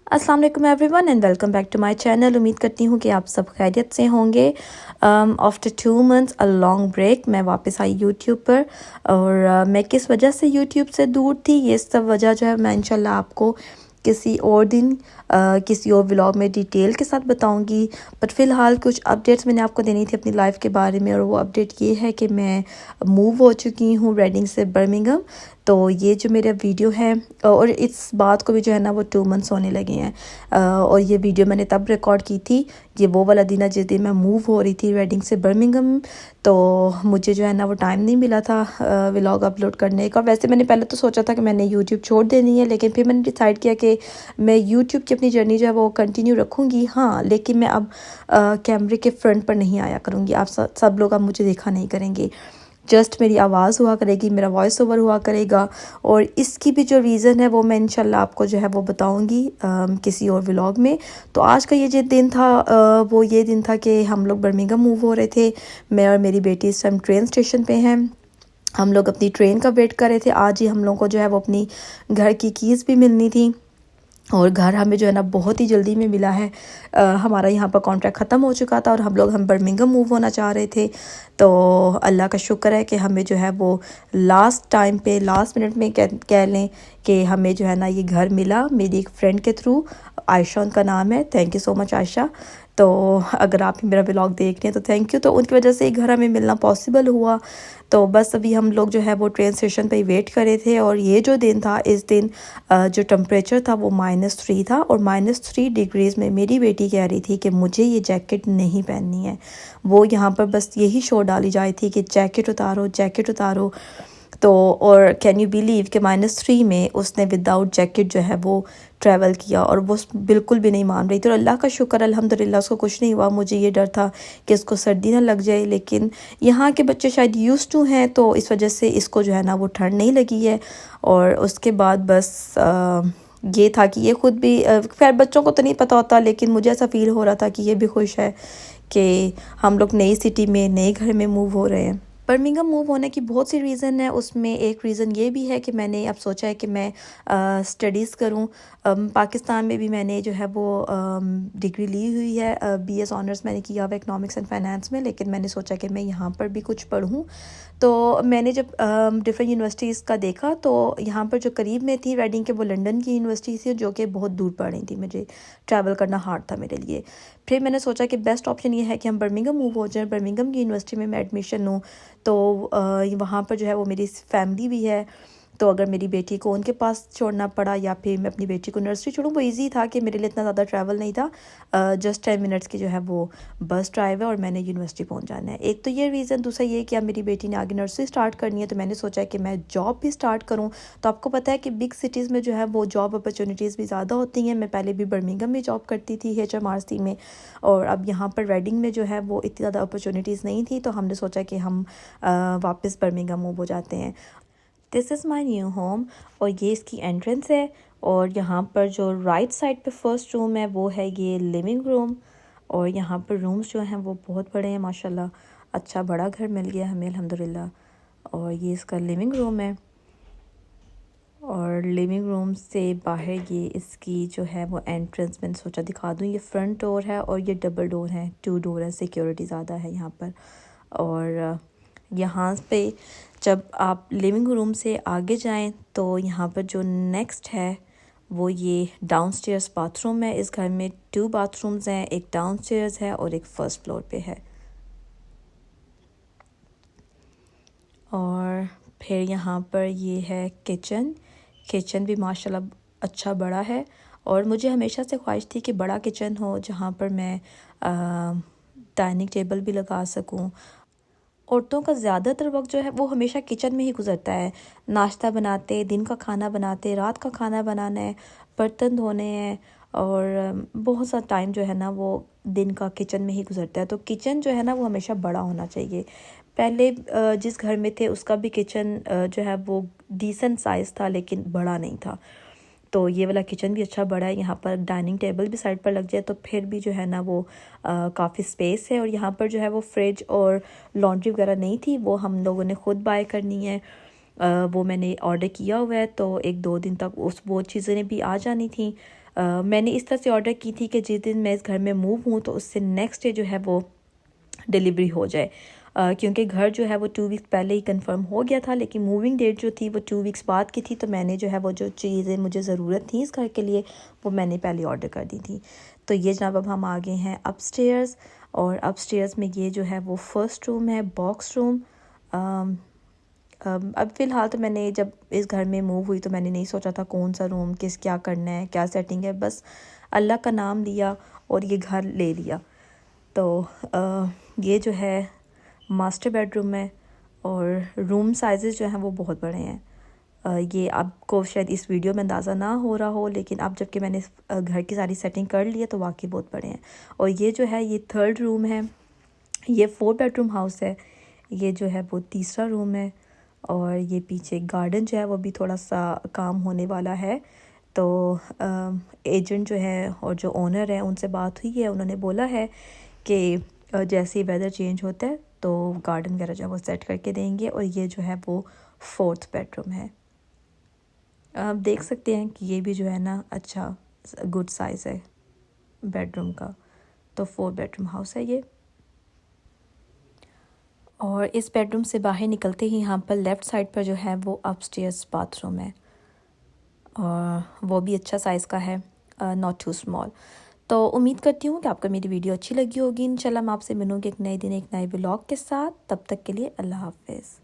अस्सलाम वालेकुम everyone and welcome back to my channel. उम्मीद करती हूँ कि आप सब खैरियत से होंगे। After 2 months a long break मैं वापस आई यूट्यूब पर। और मैं किस वजह से यूट्यूब से दूर थी, ये सब वजह जो है मैं इंशाल्लाह आपको किसी और दिन किसी और व्लॉग में डिटेल के साथ बताऊंगी। बट फ़िलहाल कुछ अपडेट्स मैंने आपको देनी थी अपनी लाइफ के बारे में, और वो अपडेट ये है कि मैं मूव हो चुकी हूँ रेडिंग से बर्मिंघम। तो ये जो मेरा वीडियो है, और इस बात को भी जो है ना वो 2 months होने लगे हैं। और ये वीडियो मैंने तब रिकॉर्ड की थी, ये वो वाला दिन है जिस दिन मैं मूव हो रही थी रेडिंग से बर्मिंघम। तो मुझे जो है ना वो टाइम नहीं मिला था व्लॉग अपलोड करने का। वैसे मैंने पहले तो सोचा था कि मैंने यूट्यूब छोड़ देनी है, लेकिन फिर मैंने डिसाइड किया कि मैं यूट्यूब की अपनी जर्नी जो है वो कंटिन्यू रखूँगी। हाँ, लेकिन मैं अब कैमरे के फ्रंट पर नहीं आया करूँगी। आप सब लोग अब मुझे देखा नहीं करेंगे, जस्ट मेरी आवाज़ हुआ करेगी, मेरा वॉइस ओवर हुआ करेगा। और इसकी भी जो रीज़न है वो मैं इंशाल्लाह आपको जो है वो बताऊंगी किसी और व्लॉग में। तो आज का ये जो दिन था वो ये दिन था कि हम लोग बर्मिंघम मूव हो रहे थे। मैं और मेरी बेटी इस टाइम ट्रेन स्टेशन पे हैं। हम लोग अपनी ट्रेन का वेट कर रहे थे। आज ही हम लोग को जो है वो अपनी घर की कीज़ भी मिलनी थी, और घर हमें जो है ना बहुत ही जल्दी में मिला है। हमारा यहाँ पर कॉन्ट्रैक्ट ख़त्म हो चुका था और हम बर्मिंघम मूव होना चाह रहे थे। तो अल्लाह का शुक्र है कि हमें जो है वो लास्ट टाइम पे, लास्ट मिनट में कह लें कि हमें जो है ना ये घर मिला मेरी एक फ्रेंड के थ्रू। आयशा उनका नाम है। Thank you so much Ayesha. तो अगर आप मेरा व्लॉग देख रहे हैं तो थैंक यू। तो उनकी वजह से ये घर हमें मिलना पॉसिबल हुआ। तो बस अभी हम लोग जो है वो ट्रेन स्टेशन पे ही वेट कर रहे थे। और ये जो दिन था, इस दिन जो टेम्परेचर था वो -3 था, और -3 डिग्रीज़ में मेरी बेटी कह रही थी कि मुझे ये जैकेट नहीं पहननी है। वो यहाँ पर बस यही शोर डाली जा रही थी कि जैकेट उतारो, जैकेट उतारो। तो और कैन यू बिलीव कि -3 में उसने विदाउट जैकेट जो है वो ट्रैवल किया, और वो बिल्कुल भी नहीं मान रही थी। और अल्लाह का शुक्र अल्हम्दुलिल्लाह उसको कुछ नहीं हुआ। मुझे ये डर था कि इसको सर्दी ना लग जाए, लेकिन यहाँ के बच्चे शायद यूज़ टू हैं, तो इस वजह से इसको जो है ना वो ठंड नहीं लगी है। और उसके बाद बस ये था कि ये ख़ुद भी खैर बच्चों को तो नहीं पता होता, लेकिन मुझे ऐसा फ़ील हो रहा था कि ये भी खुश है कि हम लोग नई सिटी में, नए घर में मूव हो रहे हैं। बर्मिंघम मूव होने की बहुत सी रीज़न है। उसमें एक रीज़न ये भी है कि मैंने अब सोचा है कि मैं स्टडीज़ करूं। पाकिस्तान में भी मैंने जो है वो डिग्री ली हुई है। BS ऑनर्स मैंने किया हुआ इकनॉमिक्स एंड फाइनेंस में, लेकिन मैंने सोचा कि मैं यहाँ पर भी कुछ पढ़ूँ। तो मैंने जब डिफरेंट यूनिवर्सिटीज़ का देखा, तो यहाँ पर जो करीब में थी रेडिंग के, वो लंदन की यूनिवर्सिटी थी, जो कि बहुत दूर पड़ रही थी। मुझे ट्रैवल करना हार्ड था मेरे लिए। फिर मैंने सोचा कि बेस्ट ऑप्शन ये है कि हम बर्मिंघम मूव हो जाएं। बर्मिंघम की यूनिवर्सिटी में मैं एडमिशन लूँ, तो वहाँ पर जो है वो मेरी फैमिली भी है। तो अगर मेरी बेटी को उनके पास छोड़ना पड़ा या फिर मैं अपनी बेटी को नर्सरी छोड़ूँ, वो इजी था कि मेरे लिए इतना ज़्यादा ट्रैवल नहीं था। जस्ट 10 मिनट्स की जो है वो बस ड्राइव है, और मैंने यूनिवर्सिटी पहुंच जाना है। एक तो ये रीज़न। दूसरा ये कि अब मेरी बेटी ने आगे नर्सरी स्टार्ट करनी है, तो मैंने सोचा है कि मैं जॉब भी स्टार्ट करूँ। तो आपको पता है कि बिग सिटीज़ में जो है वो जॉब अपॉर्चुनिटीज़ भी ज़्यादा होती हैं। मैं पहले भी बर्मिंघम में जॉब करती थी HMRC में, और अब यहाँ पर रेडिंग में जो है वो इतनी ज़्यादा अपॉर्चुनिटीज़ नहीं थी। तो हमने सोचा कि हम वापस बर्मिंघम मूव हो जाते हैं। This is my new home, और ये इसकी एंट्रेंस है। और यहाँ पर जो राइट साइड पे फर्स्ट रूम है वो है ये लिविंग रूम। और यहाँ पर रूम्स जो हैं वो बहुत बड़े हैं माशाल्लाह। अच्छा बड़ा घर मिल गया हमें अल्हम्दुलिल्लाह। और ये इसका लिविंग रूम है। और लिविंग रूम से बाहर ये इसकी जो है वो एंट्रेंस मैंने सोचा दिखा दूँ। ये फ्रंट डोर है, और ये डबल डोर है, 2 डोर है। सिक्योरिटी ज़्यादा है यहाँ पर। और यहाँ पे जब आप लिविंग रूम से आगे जाएं, तो यहाँ पर जो नेक्स्ट है वो ये डाउनस्टेयर्स बाथरूम है। इस घर में 2 बाथरूम्स हैं, एक डाउनस्टेयर्स है और एक फर्स्ट फ्लोर पे है। और फिर यहाँ पर ये है किचन। किचन भी माशाल्लाह अच्छा बड़ा है, और मुझे हमेशा से ख्वाहिश थी कि बड़ा किचन हो जहाँ पर मैं डाइनिंग टेबल भी लगा सकूँ। औरतों का ज़्यादातर वक्त जो है वो हमेशा किचन में ही गुजरता है। नाश्ता बनाते, दिन का खाना बनाते, रात का खाना बनाना है, बर्तन धोने हैं, और बहुत सा टाइम जो है ना वो दिन का किचन में ही गुजरता है। तो किचन जो है ना वो हमेशा बड़ा होना चाहिए। पहले जिस घर में थे उसका भी किचन जो है वो डिसेंट साइज़ था, लेकिन बड़ा नहीं था। तो ये वाला किचन भी अच्छा बड़ा है। यहाँ पर डाइनिंग टेबल भी साइड पर लग जाए तो फिर भी जो है ना वो काफ़ी स्पेस है। और यहाँ पर जो है वो फ्रिज और लॉन्ड्री वगैरह नहीं थी, वो हम लोगों ने ख़ुद बाय करनी है। वो मैंने ऑर्डर किया हुआ है, तो 1-2 दिन तक वो चीज़ें भी आ जानी थी। मैंने इस तरह से ऑर्डर की थी कि जिस दिन मैं इस घर में मूव हूँ तो उससे नेक्स्ट डे जो है वो डिलीवरी हो जाए, क्योंकि घर जो है वो 2 वीक्स पहले ही कंफर्म हो गया था, लेकिन मूविंग डेट जो थी वो 2 वीक्स बाद की थी। तो मैंने जो है वो जो चीज़ें मुझे ज़रूरत थी इस घर के लिए वो मैंने पहले ऑर्डर कर दी थी। तो ये जनाब अब हम आ गए हैं अपस्टेयर्स, और अपस्टेयर्स में ये जो है वो फर्स्ट रूम है, बॉक्स रूम। अब फ़िलहाल तो मैंने जब इस घर में मूव हुई तो मैंने नहीं सोचा था कौन सा रूम किस क्या करना है, क्या सेटिंग है, बस अल्लाह का नाम लिया और ये घर ले लिया। तो ये जो है मास्टर बेडरूम है, और रूम साइज़ेस जो हैं वो बहुत बड़े हैं। ये आपको शायद इस वीडियो में अंदाज़ा ना हो रहा हो, लेकिन अब जबकि मैंने इस घर की सारी सेटिंग कर ली है तो वाकई बहुत बड़े हैं। और ये जो है ये थर्ड रूम है, ये 4 बेडरूम हाउस है। ये जो है वो तीसरा रूम है, और ये पीछे गार्डन जो है वो भी थोड़ा सा काम होने वाला है। तो एजेंट जो है और जो ओनर है उनसे बात हुई है, उन्होंने बोला है कि जैसे ही वेदर चेंज होता है तो गार्डन वगैरह जो है वो सेट करके देंगे। और ये जो है वो 4th बेडरूम है। आप देख सकते हैं कि ये भी जो है ना अच्छा गुड साइज़ है बेडरूम का। तो 4 बेडरूम हाउस है ये। और इस बेडरूम से बाहर निकलते ही यहाँ पर लेफ़्ट साइड पर जो है वो अपस्टेयर्स बाथरूम है, और वो भी अच्छा साइज़ का है, नॉट टू स्मॉल। तो उम्मीद करती हूँ कि आपको मेरी वीडियो अच्छी लगी होगी। इंशाल्लाह मैं आपसे मिलूँगी एक नए दिन एक नए व्लॉग के साथ। तब तक के लिए अल्लाह हाफ़िज़।